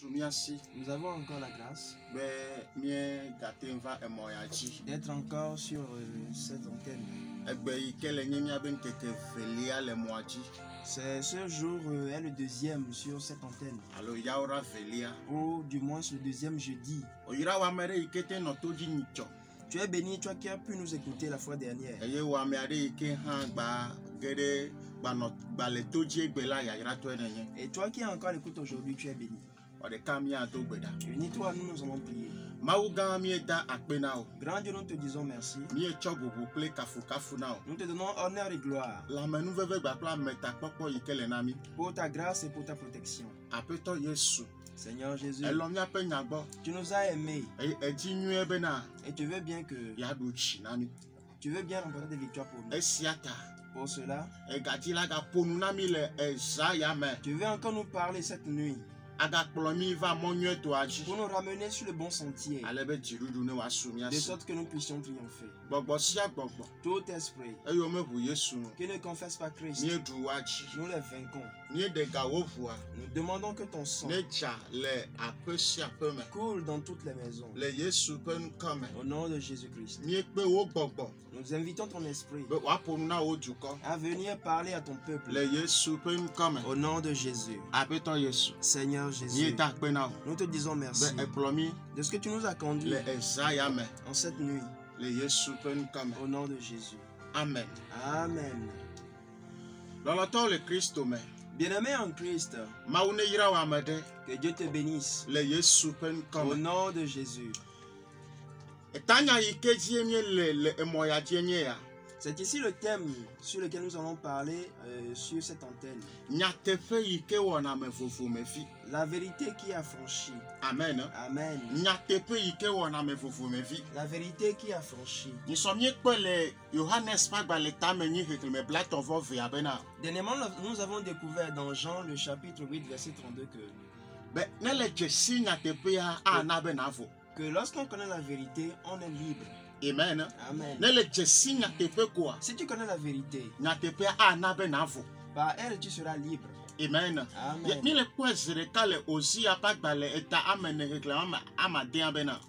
Nous avons encore la grâce d'être encore sur cette antenne. Ce jour est le deuxième sur cette antenne. Ou du moins le deuxième jeudi. Tu es béni, toi qui as pu nous écouter la fois dernière. Et toi qui as encore l'écoute aujourd'hui, tu es béni. Unis-toi, nous allons prier. Grand Dieu, nous te disons merci. Nous te donnons honneur et gloire pour ta grâce et pour ta protection. Seigneur Jésus, tu nous as aimés et tu veux bien que tu veux bien remporter des victoires pour nous. Pour cela, tu veux encore nous parler cette nuit pour nous ramener sur le bon sentier, de sorte que nous puissions triompher. Tout esprit qui ne confesse pas Christ, nous les vainquons. Nous demandons que ton sang coule dans toutes les maisons. Au nom de Jésus-Christ, nous invitons ton esprit à venir parler à ton peuple. Au nom de Jésus. Seigneur Jésus, nous te disons merci de ce que tu nous as conduit en cette nuit. Au nom de Jésus. Amen. Amen. Bien-aimé en Christ, que Dieu te bénisse. Au nom de Jésus. C'est ici le thème sur lequel nous allons parler sur cette antenne. La vérité qui a franchi. Amen. Amen. La vérité qui a franchi. Dernièrement, nous avons découvert dans Jean le chapitre 8, verset 32 que lorsqu'on connaît la vérité, on est libre. Amen. Amen. Si tu connais la vérité, par elle tu seras libre. Amen. Amen.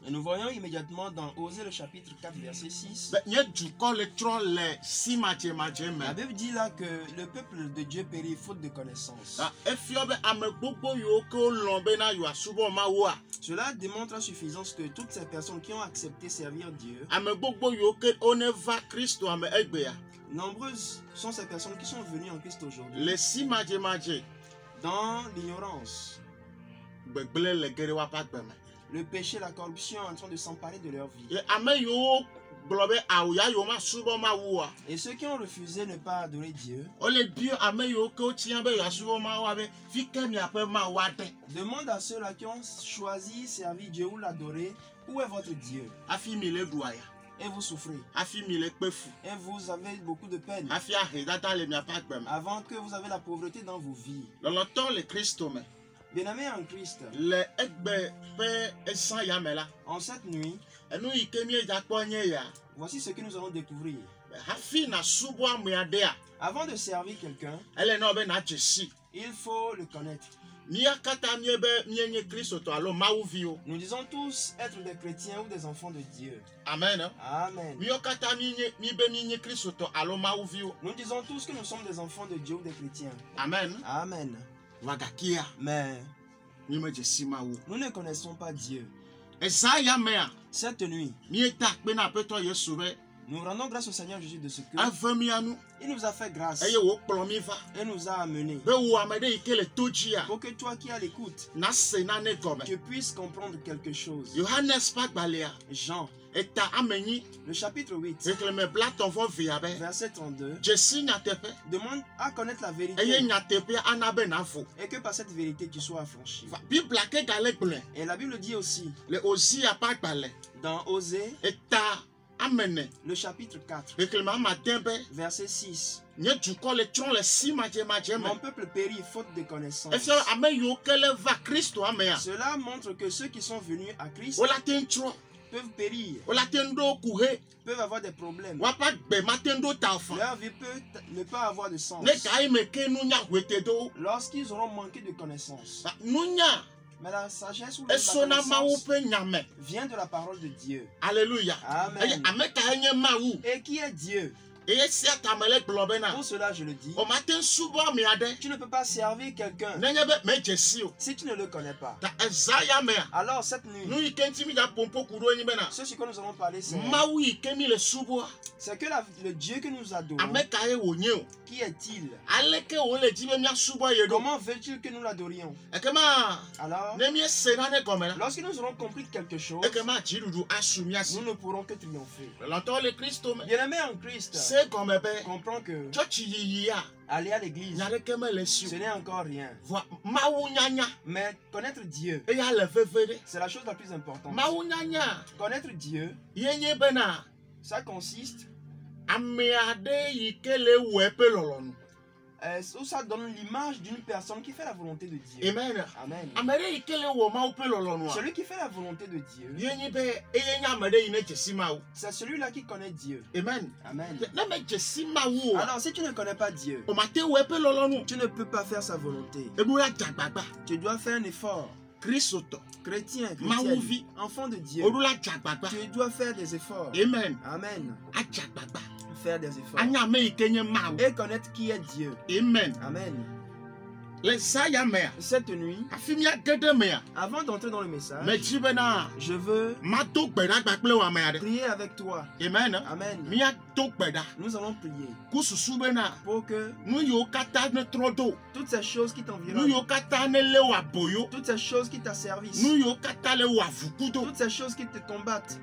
Et nous voyons immédiatement dans Osée le chapitre 4 verset 6. La Bible dit là que le peuple de Dieu périt faute de connaissance. Cela démontre à suffisance que toutes ces personnes qui ont accepté servir Dieu, nombreuses sont ces personnes qui sont venues en Christ aujourd'hui dans l'ignorance. Le péché, la corruption en train de s'emparer de leur vie. Et ceux qui ont refusé ne pas adorer Dieu demandent à ceux-là qui ont choisi servir Dieu ou l'adorer, où est votre Dieu? Et vous souffrez. Et vous avez beaucoup de peine. Avant que vous avez la pauvreté dans vos vies. Bien-aimés en Christ, en cette nuit, voici ce que nous allons découvrir. Avant de servir quelqu'un, il faut le connaître. Nous disons tous être des chrétiens ou des enfants de Dieu. Amen. Amen. Nous disons tous que nous sommes des enfants de Dieu ou des chrétiens. Amen. Amen. Mais nous ne connaissons pas Dieu. Cette nuit, nous rendons grâce au Seigneur Jésus de ce que il nous a fait grâce et nous a amenés pour que toi qui as l'écoute, tu puisses comprendre quelque chose. Jean, le chapitre 8, verset 32, demande à connaître la vérité et que par cette vérité tu sois affranchi. Et la Bible dit aussi dans Osée le chapitre 4, verset 6, mon peuple périt faute de connaissance. Cela montre que ceux qui sont venus à Christ peuvent périr, peuvent avoir des problèmes. Leur vie peut ne pas avoir de sens lorsqu'ils auront manqué de connaissance. Mais la sagesse ou la connaissance vient de la parole de Dieu. Alléluia. Amen. Et qui est Dieu? Pour cela, je le dis, tu ne peux pas servir quelqu'un si tu ne le connais pas. Alors, cette nuit, ce sur quoi nous allons parler, c'est que le Dieu que nous adorons, qui est-il? Comment veut-il que nous l'adorions? Alors, lorsque nous aurons compris quelque chose, nous ne pourrons que triompher. Bien-aimé en Christ, comprends que aller à l'église, ce n'est encore rien. Mais connaître Dieu, c'est la chose la plus importante. Connaître Dieu, ça consiste où ça donne l'image d'une personne qui fait la volonté de Dieu. Amen. Amen. Celui qui fait la volonté de Dieu, c'est celui-là qui connaît Dieu. Amen. Amen. Alors si tu ne connais pas Dieu, tu ne peux pas faire sa volonté. Tu dois faire un effort. Chrétien, enfant de Dieu, tu dois faire des efforts. Amen. Amen. Faire des efforts et connaître qui est Dieu. Amen. Amen. Cette nuit, avant d'entrer dans le message, je veux prier avec toi. Amen. Amen. Nous allons prier pour que toutes ces choses qui t'environnent, toutes ces choses qui t'asservissent, toutes ces choses qui te combattent,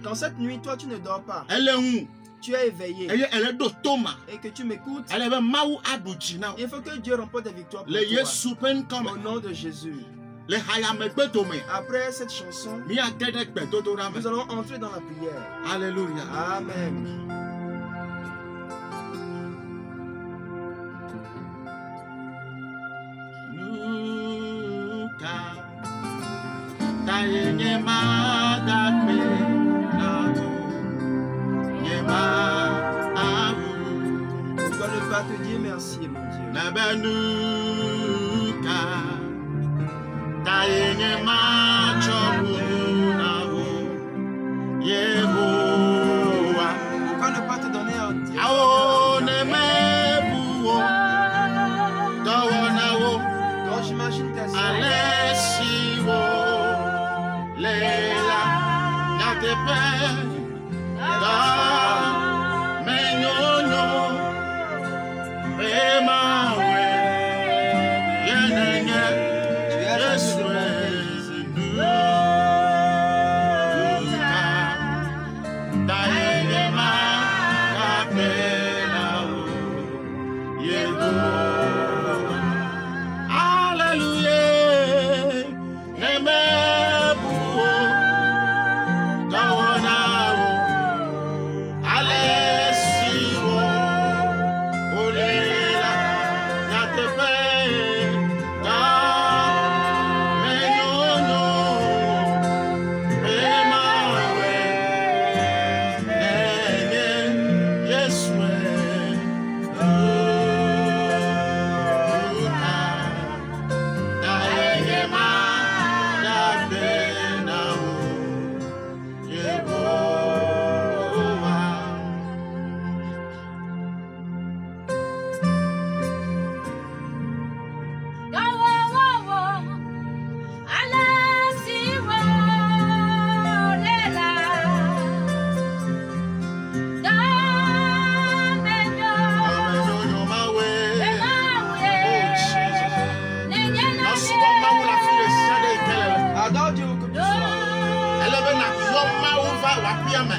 quand cette nuit, toi, tu ne dors pas, tu es éveillé et que tu m'écoutes, il faut que Dieu remporte des victoires pour toi. Au nom de Jésus. Après cette chanson, nous allons entrer dans la prière. Alléluia. Amen. Pourquoi ne pas te dire merci, mon Dieu? Pourquoi ne pas te donner un Dieu? Quand j'imagine tes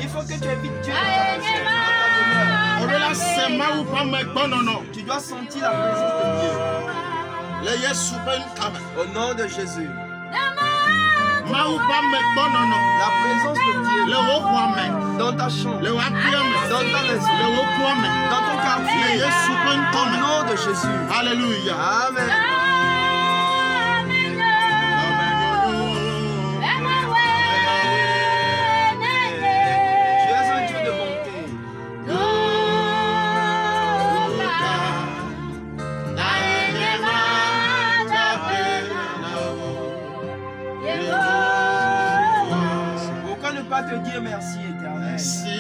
Il faut que tu invites Dieu dans ta demeure. Tu dois sentir la présence de Dieu. Au nom de Jésus. La présence de Dieu dans ta chambre, dans ta maison, dans ton quartier. Au nom de Jésus. Alléluia. Amen. pas te dire merci, Éternel. Merci,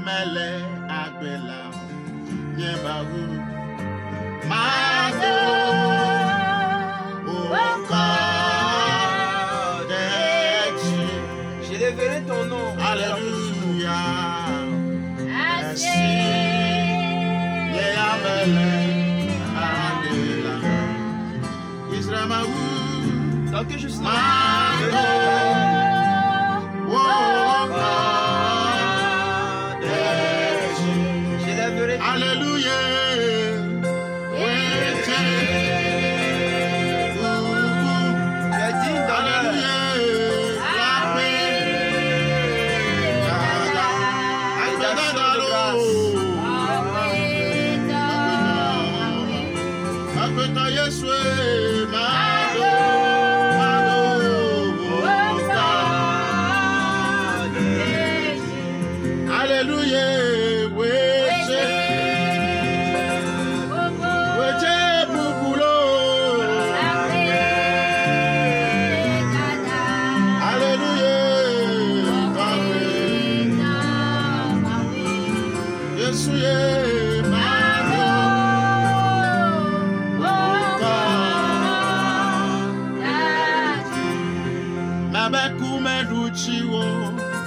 Mele Abela, Yebaou, Mado, j'ai révélé ton nom. Alléluia. Merci, Yéabele Abela, Israël. Donc que je suis Alléluia.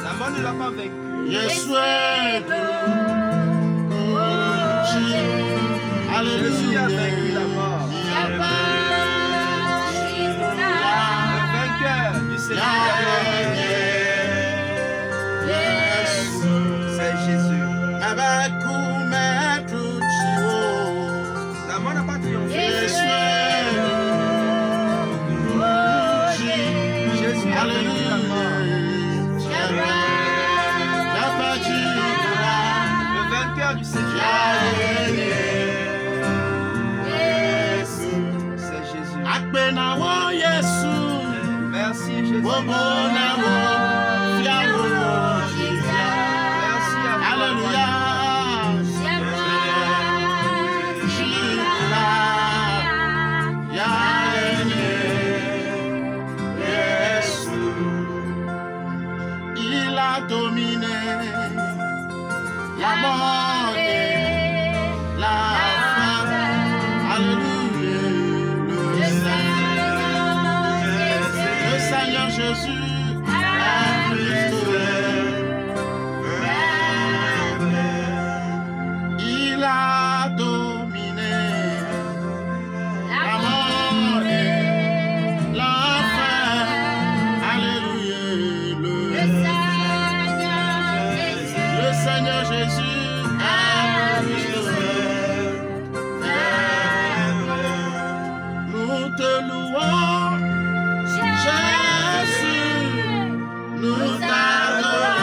La mort ne l'a pas vaincu. Jésus a vaincu la mort. Le vainqueur du Seigneur, c'est Jésus. La mort n'a pas triomphé. Jésus a vaincu la mort. Le vainqueur du Seigneur, c'est Jésus. Merci Jésus. Merci à vous. Alléluia. Il a dominé la mort et la fin. Alléluia. Le Seigneur Jésus est Christ. Il a dominé la mort et la fin. Alléluia. Le Seigneur Jésus est Christ. Nous te louons, Jésus, nous t'adorons.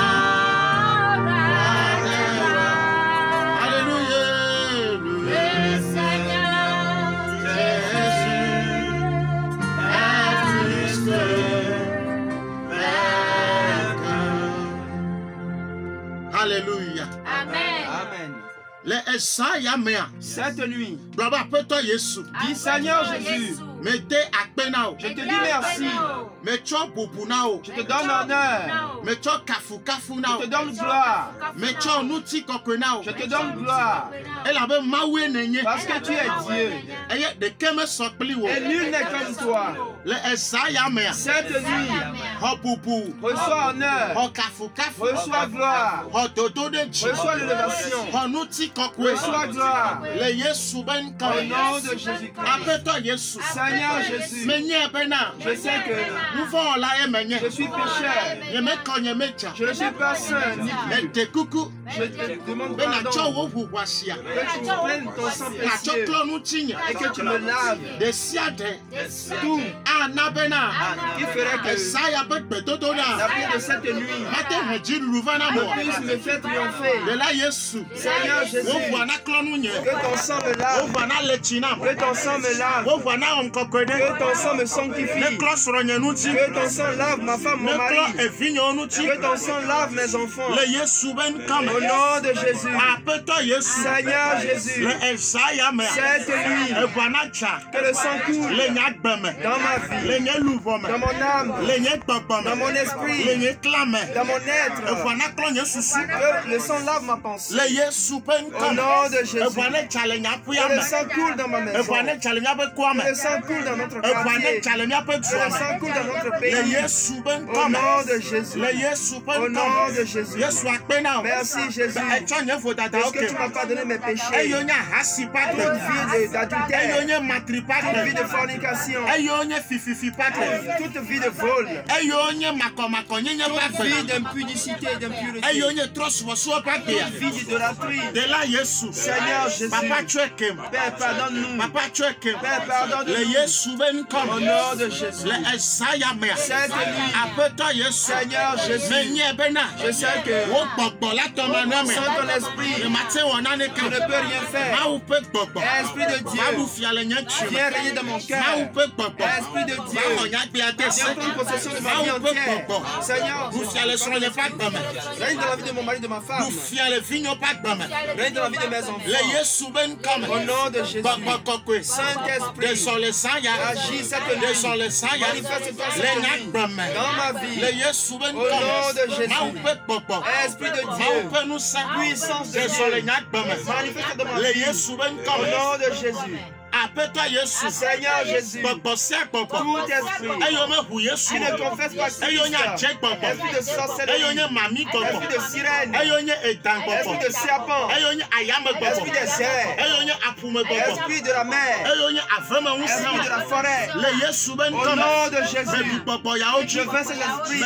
Alléluia. Le Seigneur Jésus est Christ. Alléluia. Amen. Amen. Les Esaïa mea. Cette nuit, Baba peut-toi Yesu. dis Seigneur Jésus, Mettez à penao. je te dis merci. Mettez bubunao. Je te donne honneur. Mettez kafu kafu Je nao. te donne gloire. Mettez nuti kokenao. Je te donne gloire. Elle avait maoué nenye. Parce que tu es Dieu. Eye de keme sokpli wo. Et nul n'est comme toi. Les Esaïa mea. Cette nuit, Ho bubu. reçois honneur. Ho kafu kafu. Reçois gloire. Ho dodo de chi. Reçois l'élévation. Ho nuti kokwe. Reçois gloire. Le Yesu ben Au kame. nom de Jésus-Christ. Appelle-toi Yesu. Seigneur Jésus, Menye bena. je sais que Nous faisons la menye. je suis pécheur. Yeme konye mecha. Je ne suis pas saint ni pur. Ete kuku. Je te demande Bena cho pardon. wo hu wasia. Que tu me prennes ton sang Na cho précieux klonu tinye. et que tu me laves De siade. tout. Ana bena. Qui ferait que Esaya bet betodo la na. pluie de cette nuit Mate heji luvana mo. puisse me faire De triompher. la Yesu. Seigneur Jésus, Wo wana klonu nye. que ton sang me Wo lave. wana lechina. Que ton sang me lave. Wo wana onkokwede. Que ton sang me Ne sanctifie. klosro nye nuti. Que ton sang lave ma femme, Ne mon klo mari. evinyo nuti. Que ton sang lave mes enfants. Le Yesu ben kame. Au nom de Jésus. Seigneur Jésus. Cette nuit. Que le sang coule dans ma vie, dans mon âme, dans mon esprit, dans mon être. Que le sang lave ma pensée. Au nom de Jésus. Que le sang coule dans ma maison. Que le sang coule dans notre quartier. Que le sang coule dans notre pays. Au nom de Jésus. Au nom de Jésus. Merci Jésus. Parce que tu m'as pardonné mes péchés. Toute vie d'adultère. Toute vie de fornication. Toute vie de vol. Toute vie d'impudicité et d'impureté. Toute vie d'idolâtrie. Seigneur Jésus. Père, pardonne-nous. Père, pardonne-nous. Au nom de Jésus. Cette nuit. Seigneur Jésus. Je sais que sans ton esprit, je ne peux rien faire. Esprit de Dieu, viens régner dans mon cœur. Esprit de Dieu, viens prendre possession de ma vie entière. Seigneur, règne dans la vie de mon mari et de ma femme. Règne dans la vie de mes enfants. Au nom de Jésus. Saint-Esprit, agis cette nuit. Manifeste-toi cette nuit dans ma vie. Au nom de Jésus. Esprit de Dieu, puissance de Dieu, manifeste dans ma vie. Au nom de Jésus. Seigneur Jésus, tout esprit qui ne confesse pas Christ, esprit de sorcellerie, esprit de sirène, esprit de serpent, esprit des cerfs, esprit de la mer, esprit de la forêt, au nom de Jésus, je vainc ces esprits,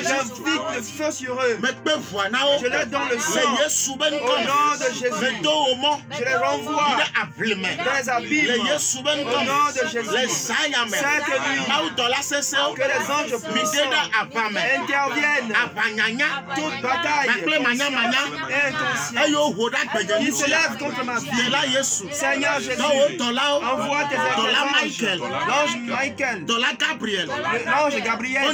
j'invite le feu sur eux, je leur donne le sang, au nom de Jésus, je les renvoie dans les abîmes, au nom de Jésus. Cette nuit, que les anges puissants interviennent. Toute bataille inconsciente qui se lève contre ma vie. Seigneur Jésus, envoie tes anges, l'ange Michael, l'ange Gabriel,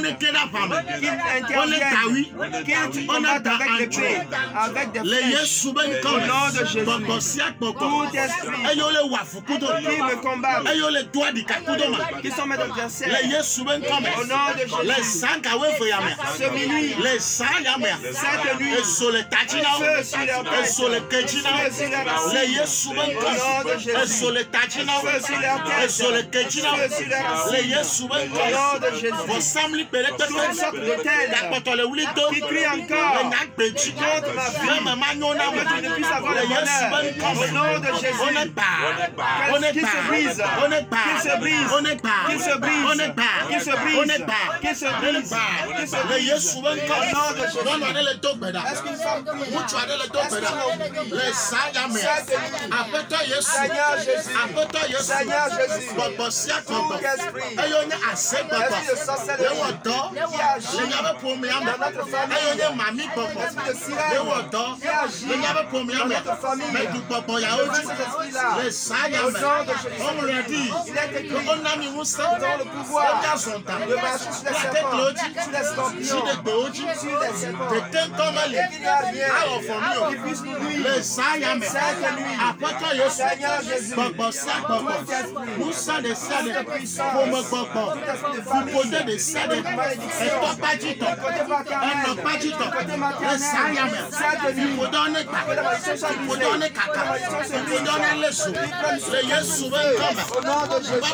qui interviennent, qui combattent avec l'épée, avec des flèches. Au nom de Jésus, tout esprit qui me combattent, qui sont mes adversaires, au nom de Jésus, ce minuit, cette nuit, feu sur leur tête, feu sur leur tête, au nom de Jésus, feu sur leur tête, feu sur leur au nom de Jésus, toutes sortes de têtes qui crient encore contre ma vie, que tu ne puisses avoir le bonheur, au nom de Jésus, qu'il se brise, qu'il se brise, qu'il se brise, qu'il se brise, qu'il se brise, qu'il se brise, au nom de Jésus. Est-ce qu'une femme prie? Seigneur Jésus, Seigneur Jésus, tout esprit, esprit de sorcellerie qui agit dans notre famille, esprit de sirène qui agit dans notre famille, au nom de Jésus, il est écrit, nous avons le pouvoir de marcher sur les serpents, sur les scorpions, sur les serpents, et qu'il n'y a rien qui puisse nous nuire. Cette nuit, Seigneur Jésus, tout esprit, toute puissance, tout esprit de famille, toute malédiction, côté paternel, côté maternel, cette nuit, que la malédiction soit brisée, que la malédiction soit brisée, au nom de Jésus,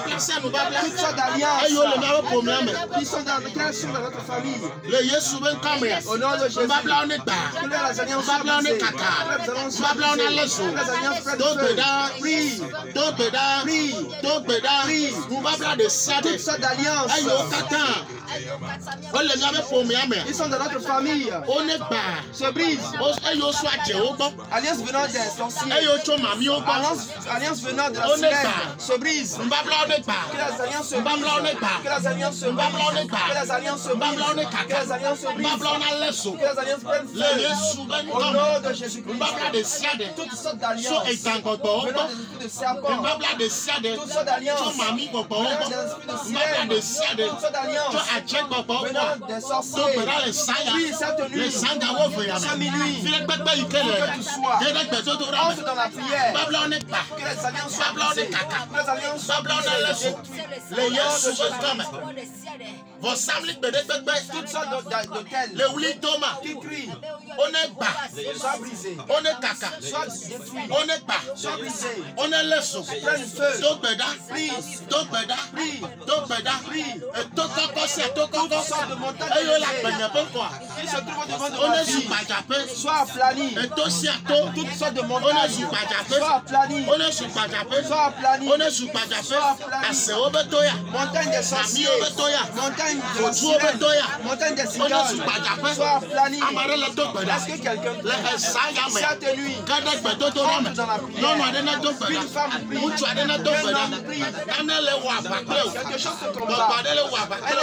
toutes sortes d'alliances qui sont dans notre famille, au nom de Jésus, que les alliances soient brisées, toutes sortes d'alliances qui sont dans notre famille se brisent. Alliance venant des sorciers, alliance venant de la sirène se brise. Que les alliances se brisent. Que les alliances se brisent. Que les alliances se brisent. Que les alliances se brisent. Que les alliances prennent feu. Au nom de Jésus-Christ. Toutes sortes d'alliances venant des esprits de serpents. Toutes sortes d'alliances mamie, papa, on de siade, tu as check papa, des sorciers, les sangawo voyage, il papa il quelle entre dans la prière, Babylone n'est pas, que les alliances soient Babylone brisées, est caca, que les alliances soient Babylone brisées, est les Yesu comme vos samlis toutes sortes d'hôtels, le wuli Thomas, qui crient, on est bas, soient brisés, on est caca, soient détruits, on est bas, soient brisés, on est leçon, prennent feu, donc beda, et tout sortes de montagnes et yo la peine pourquoi, qui se trouvent devant de on la est vie, sous Pajapé, soit aplanis, et tout si à tout, toutes sortes de on est montagnes, sous Pajapé, soit aplanis, on est sous Pajapé, soit aplanis, on est sous Pajapé, à Seobetoya, montagne des sorciers, montagne de la sirène, montagne des on est sous cigales, Pajapé, soit aplanis. Amare le tout beda, Est-ce que quelqu'un le Sayame, cette nuit, Kadek Betotorame, dans la prière, non, on a des natos beda, une femme prie, mutu a des natos beda, Daniel le Wabakeo, quelque chose se Papa combat, de le Wabakeo,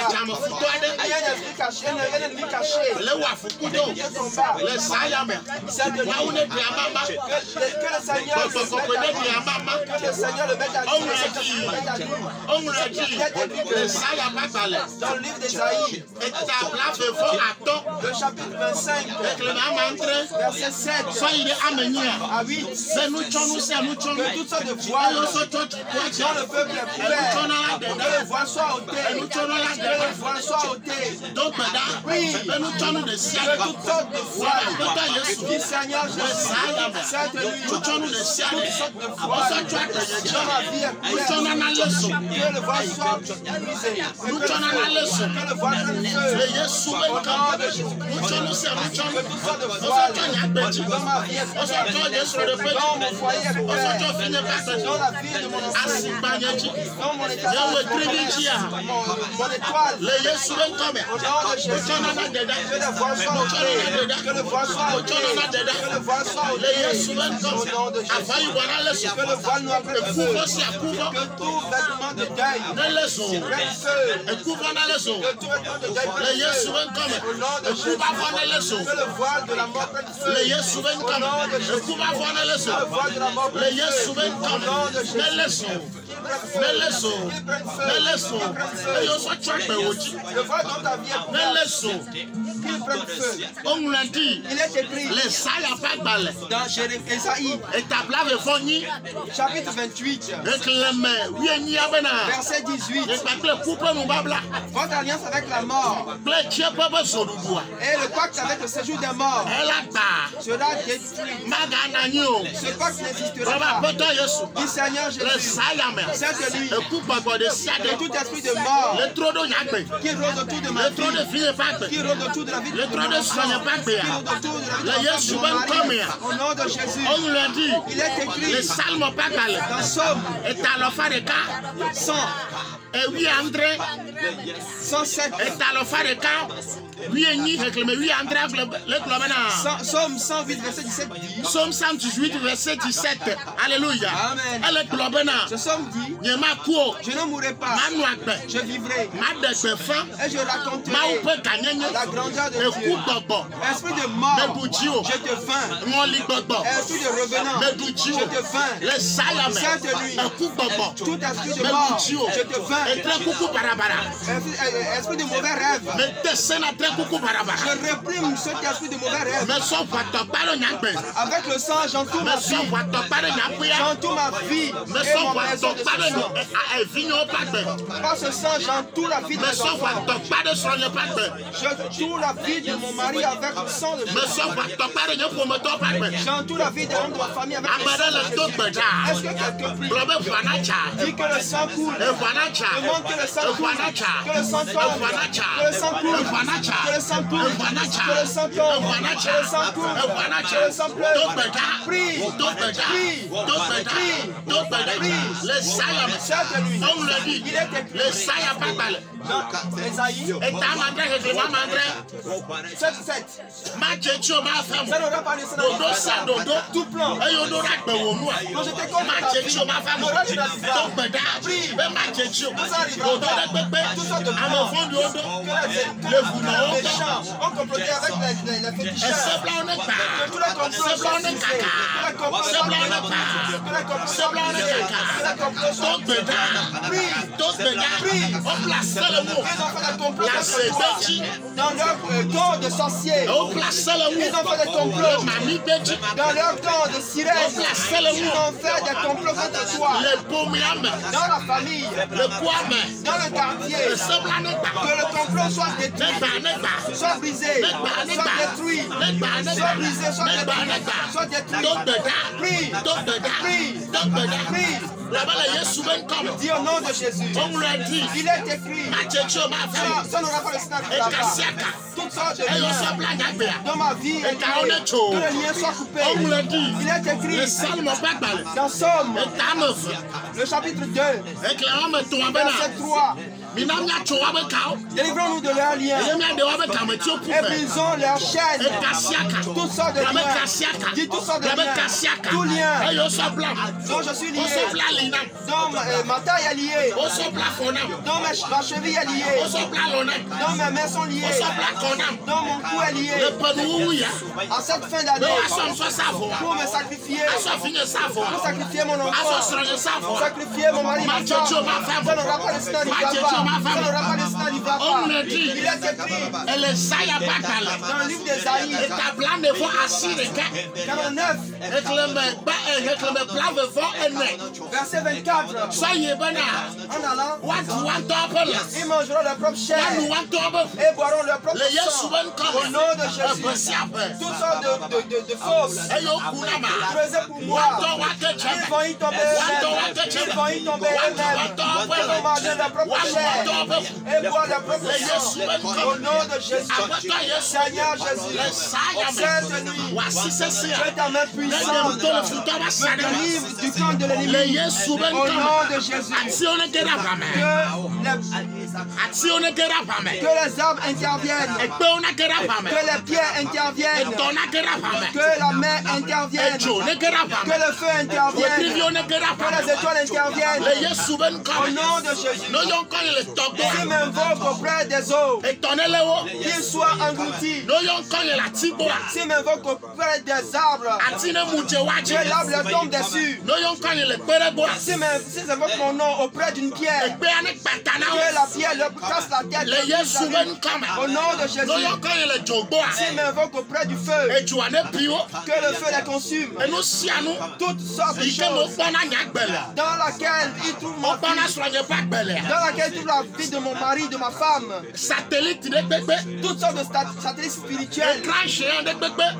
Ajamo Futoade, il y a un esprit caché, un ennemi caché, le Wafukudo, le Sayame, Waoune Diamama, que le Seigneur le mette à jour, on l'a dit, le Sayame dans le livre d'Ésaïe, et ta place de faux à temps, le chapitre 25, avec le même entrée, verset 7 soit il est amené à 8, c'est nous que toutes sortes de voiles dans le peuple est couvert, que les voiles soient ôtées, que les voiles soient ôtées, donc maintenant, nous sommes des siècles, que toutes sortes de voiles, dit Seigneur Jésus, cette nuit, nous sommes des siècles, toutes sortes de voiles, dans ma vie est couverte, que le voile soit brisé, que le voile prenne feu, au nom de Jésus, que toutes sortes de voiles, dans ma vie est couverte, dans mon foyer est couvert, dans la vie de mon enfant, dans mon état, mon étoile, au nom de Jésus, que le voile soit ôté, que le voile soit ôté, que le voile soit ôté, au nom de Jésus, que le voile noir prenne feu, que tout vêtement de deuil prenne feu, que tout vêtement de deuil prenne feu, au nom de Jésus, que le voile de la mort prenne feu, au nom de Jésus, que le voile de la mort prenne feu, au nom de Jésus, le voile dans ta vie qu'il prenne feu. On l'a dit, Il est écrit les sailles à pas de balai, dans Ésaïe, et ta blave fonnie, chapitre 28, et que les mains, oui, il y a bena, verset 18. et pas que le couple nous babla, Votre alliance avec la mort le tien pas sur le bois, et le pacte avec le séjour des morts elle a pas, sera détruit. Maganagno, Ce pacte n'existera Baba pas. Poto Yesu, Dit Seigneur le Jésus, sailles à main, cette nuit, et coupe pas de siade, que tout esprit de mort le trop de yagbe, qui rôde autour de ma le trop de vie, filles pas, qui rôde autour de la vie de le mon trop de soins enfant, pas qui rôde autour de la vie de mon mari, au nom de Jésus, on l'a dit, il est écrit les salmes pas balai, dans Somme et ta l'offre de cas, 100, et oui, André, 107, et ta l'offre de cas, oui, ni réclamé, oui, André, le club. Somme 108, verset 17 dit, Somme 118, verset 17. Alléluia. Amen. Elle est globena. ce somme dit, Je m'en cours. je ne mourrai pas, Manuakbe. je vivrai, Ma despefa. et je raconterai Maupe kanyenye. la grandeur de Et Dieu. coupe. Esprit de mort, Mebutio. je te vains. Mon libobo. Esprit de revenant, Mebutio. je te vains. Les salame. Cette nuit, Et coupe. tout esprit de mort, Mebutio. je te vains. Et très coucou barabara. Esprit de mauvais rêve, Mais te sena très coucou barabara. je réprime cet esprit de mauvais rêve. Mais son voiture pas le nyakbe. Avec le sang, j'entoure ma Mais son vie. voiture pas le nyakouya. J'entoure ma vie Mais et son mon maison voiture de pas ce sang. le vigno pas de. Par ce sang, j'entoure la vie de Mais mes son enfants. voiture pas de soigner pas de. J'entoure la vie de mon mari avec le sang de Mais Jésus. son voiture pas de promoteur pas de. J'entoure la vie des membres de ma famille avec le sang Amara de le Jésus. tout beja. Est-ce que quelqu'un prie? Globe Fanacha. Dis que le sang coule. Et Fanacha. Demande que le sang Et coule. Fanacha. Que le sang Et tombe. Fanacha. Que le sang coule. Et Fanacha. Que le sang coule. Et Fanacha. Que le sang Et tombe. Fanacha. Que le sang coule. Et Fanacha. Que le sang pleure. Tout beja. Prie. Tout beja. Prie. Tout beja. Prie. Tout beja. Prie. Les sailles. Cette nuit, On le dit. il est écrit Les sailles pas mal. dans Ésaïe Et ta mandre et ma mandre. 7:7. Ma tchétio ma femme. Ça n'aura pas laissé Dodo sa dodo. tout plan. Et on aura que au noir. Quand j'étais contre Ma ta vie, tchétio ma femme. l'orage de la Libra. Tout beja. Mais ma tchétio. Tout ça arrivera Dodo pas. la pépé. Tout ça de À mon fond du haut. Que la Le boulot. méchants ont comploté avec les fétichistes. Que tous les complots soient brisés. Que les complots soient détruits. Que les complots soient brisés. Que les complots soient pris. Ils ont fait des complots contre toi. Dans leur camp de sorciers. Ils ont fait des complots. Dans leur camp de sirènes. Ils ont fait des complots contre toi. Dans la famille. Dans le quartier. Que le complot soit détruit. Soit brisé. Soit détruit. Soit brisé. Soit détruit. Soit détruit. Prie. Dis au nom de Jésus. Il est écrit. Ça n'aura pas le scénario. Toutes sortes de liens dans ma vie. Que les liens soient coupés. Il est écrit dans Somme, le chapitre 2, verset 3. Délivrons-nous de leurs liens et brisons leurs chaînes. Toutes sortes de liens. Dis toutes sortes de liens. Tout lien dont je suis lié, dont ma taille est liée, dont ma cheville est liée, dont mes mains sont liées, dont mon cou est lié. À cette fin d'année, pour me sacrifier, pour sacrifier mon enfant, sacrifier mon mari, ma femme, ça n'aura pas le sang du papa. Ça n'aura pas le sang du papa. Il est écrit dans le livre d'Ésaïe 49, verset 24. En allant, ils mangeront leur propre chair et boiront leur propre sang. Au nom de Jésus, toutes sortes de fausses creusées pour moi, ils vont y tomber eux-mêmes. Ils vont y tomber eux-mêmes. Ils vont manger leur propre chair et boire leur propre sang. Au nom de Jésus, Seigneur Jésus, cette nuit, fais ta main puissante, me délivre du camp de l'ennemi. Au nom de Jésus, que les arbres interviennent, que les pieds interviennent, que la main intervienne, que le feu intervienne, que les étoiles interviennent. Au nom de Jésus, s'ils m'invoquent auprès des eaux, qu'ils soient engloutis. S'ils m'invoquent auprès des arbres, que l'arbre tombe dessus. S'ils invoquent mon nom auprès d'une pierre, que la pierre leur casse la tête. Au nom de Jésus, s'ils m'invoquent auprès du feu, que le feu les consume. Toutes sortes de choses dans laquelle ils trouvent mon fils, dans laquelle ils trouvent la vie de mon mari, de ma femme. Toutes sortes de satellites spirituels,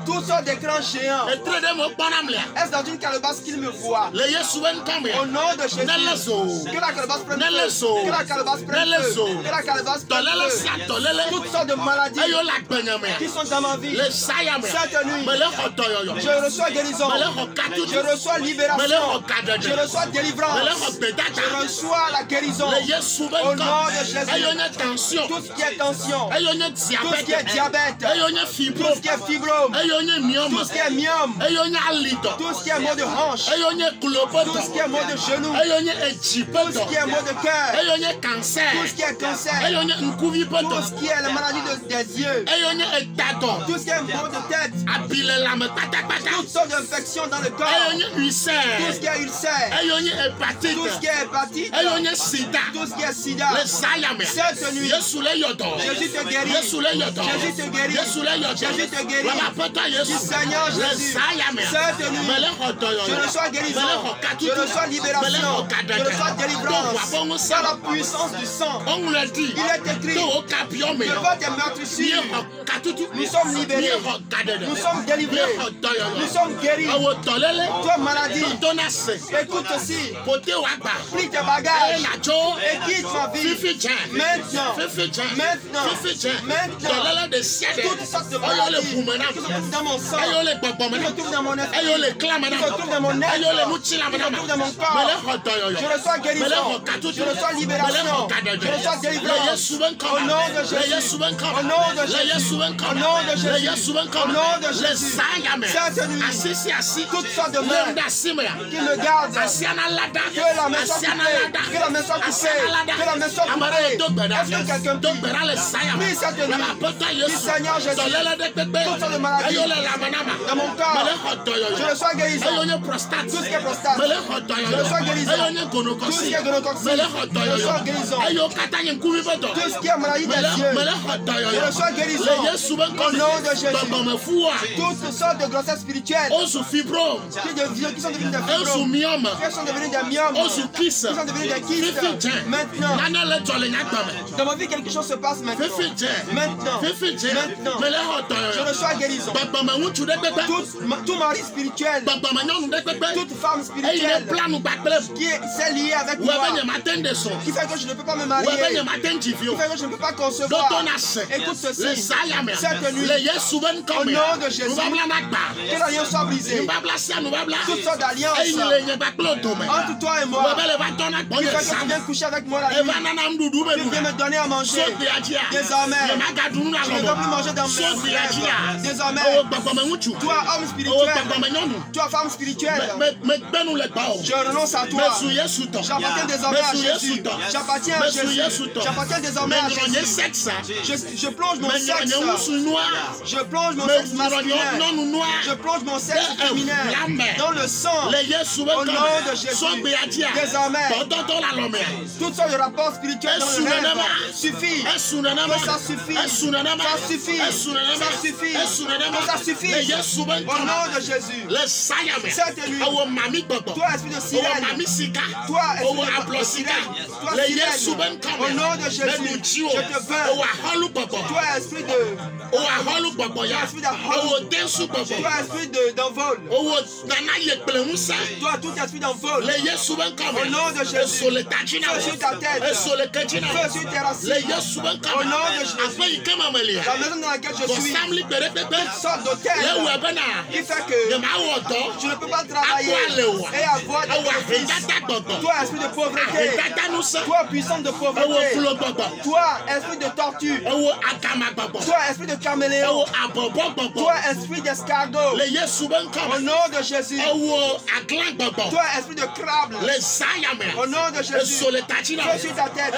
toutes sortes d'écrans géants. Est-ce dans une calebasse qu'il me voit? Au nom de Jésus, que la calebasse prenne feu, que la calebasse prenne feu, que la calebasse prenne feu. Toutes sortes de maladies qui sont dans ma vie. Cette nuit, je reçois guérison, je reçois libération, je reçois délivrance, je reçois la guérison. Au nom de Jésus, tout ce qui est tension, tout ce qui est diabète, tout ce qui est fibrome, tout ce qui est myome, tout ce qui est maux de hanche, tout ce qui est maux de genoux, tout ce qui est maux de cœur, tout ce qui est cancer, tout ce qui est la maladie des yeux, tout ce qui est maux de tête, toutes sortes d'infections dans le corps, tout ce qui est ulcère, tout ce qui est hépatite, tout ce qui est sida. Cette nuit, Jésus te guérit, Jésus te guérit, Jésus te guérit. Du Seigneur Jésus, cette nuit, je reçois guérison, je reçois libération, je reçois délivrance par la puissance du sang. Il est écrit devant tes meurtrissures, nous sommes libérés, nous sommes délivrés, nous sommes guéris. Toi maladie, écoute aussi, plie tes bagages et quitte ma vie maintenant. Toutes sortes de maladies qui se trouvent dans mon sang, qui se trouvent dans mon effet, qui se trouvent dans mon être, qui se trouvent dans mon corps. Je reçois guérison, je reçois libération, je reçois délivrance. Au nom de Jésus, au nom de Jésus, au nom de Jésus, au nom de Jésus. Cette nuit, toutes sortes de mains qui me gardent, que la main soit coupée, que la main soit coupée, que la main soit coupée. Est-ce que quelqu'un prie cette nuit? Seigneur Jésus, toutes sortes de maladies dans mon corps, je reçois guérison. Tout ce qui est prostate, je reçois guérison. Tout ce qui est gonocoxie, je reçois guérison. Tout ce qui est maladie des yeux, je reçois guérison. Au nom de Jésus, toutes sortes de grossesses spirituelles qui sont devenues des fibromes, qui sont devenues des myomes, qui sont devenues des kystes. Maintenant, dans ma vie, quelque chose se passe maintenant. Maintenant, je reçois guérison. Tout mari spirituel, toute femme spirituelle qui est liée avec moi, qui fait que je ne peux pas me marier, qui fait que je ne peux pas concevoir. Écoute ceci, cette nuit, au nom de Jésus, que l'alliance soit brisée. Toutes sortes d'alliances entre toi et moi, qui fait que tu viens coucher avec moi la nuit, tu viens me donner à manger. Désormais, je ne veux plus manger dans mes rêves. Désormais, toi homme spirituel, toi femme spirituelle, je renonce à toi. J'appartiens désormais à Jésus. J'appartiens à Jésus. J'appartiens désormais à Jésus. Je plonge mon sexe. Je plonge mon sexe masculin. Je plonge mon sexe féminin dans le sang. Au nom de Jésus. Désormais, toutes sortes de rapports spirituels dans le rêve suffit. Que ça suffit. Ça suffit. Ça suffit. Que ça suffit. Au nom de Jésus. Cette nuit, toi esprit de sirène, toi esprit de sirène, toi sirène, au nom de Jésus, je te bats. Toi esprit d'envol, toi tout esprit d'envol, au nom de Jésus, feu sur ta tête, feu sur tes racines, au nom de Jésus, la maison dans laquelle je suis, une sorte d'hôtel qui fait que je ne peux pas travailler et avoir des bénéfices. Toi esprit de pauvreté, toi puissance de pauvreté, toi esprit de tortue, toi esprit de caméléon, toi esprit d'escargot, au nom de Jésus, toi esprit de crabe, au nom de Jésus, feu sur ta tête.